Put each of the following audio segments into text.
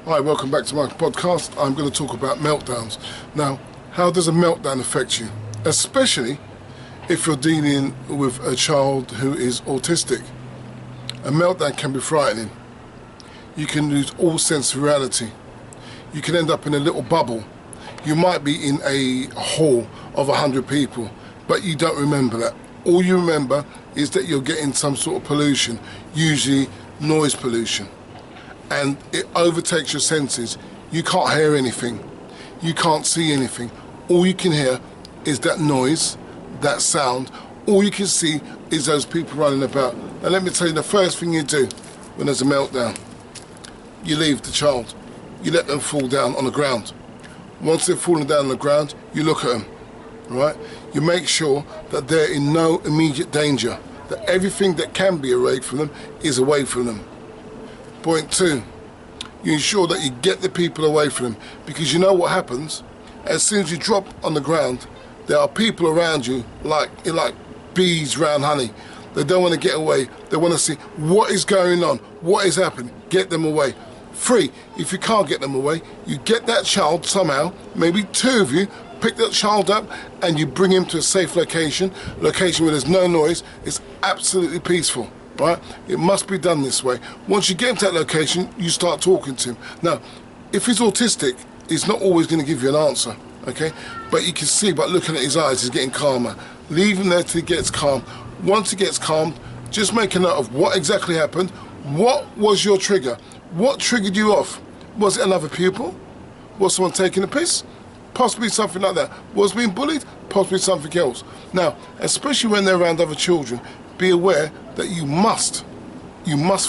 Hi, welcome back to my podcast. I'm going to talk about meltdowns. Now, how does a meltdown affect you? Especially if you're dealing with a child who is autistic. A meltdown can be frightening. You can lose all sense of reality. You can end up in a little bubble. You might be in a hall of 100 people, but you don't remember that. All you remember is that you're getting some sort of pollution, usually noise pollution. And it overtakes your senses. You can't hear anything. You can't see anything. All you can hear is that noise, that sound. All you can see is those people running about. And let me tell you, the first thing you do when there's a meltdown, you leave the child. You let them fall down on the ground. Once they're falling down on the ground, you look at them, right? You make sure that they're in no immediate danger, that everything that can be away from them is away from them. Point 2, you ensure that you get the people away from them, because you know what happens? As soon as you drop on the ground, there are people around you like bees around honey. They don't want to get away. They want to see what is going on, what is happening. Get them away. 3, if you can't get them away, you get that child somehow, maybe 2 of you, pick that child up and you bring him to a safe location where there's no noise. It's absolutely peaceful. Right? It must be done this way. Once you get into that location, you start talking to him. Now, if he's autistic, he's not always going to give you an answer, okay? But you can see by looking at his eyes, he's getting calmer. Leave him there till he gets calm. Once he gets calmed, just make a note of what exactly happened. What was your trigger? What triggered you off? Was it another pupil? Was someone taking a piss? Possibly something like that. Was being bullied? Possibly something else. Now, especially when they're around other children, be aware that you must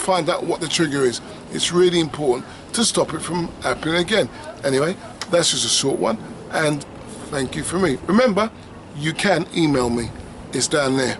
find out what the trigger is. It's really important to stop it from happening again. Anyway, that's just a short one, and thank you for me. Remember, you can email me. It's down there.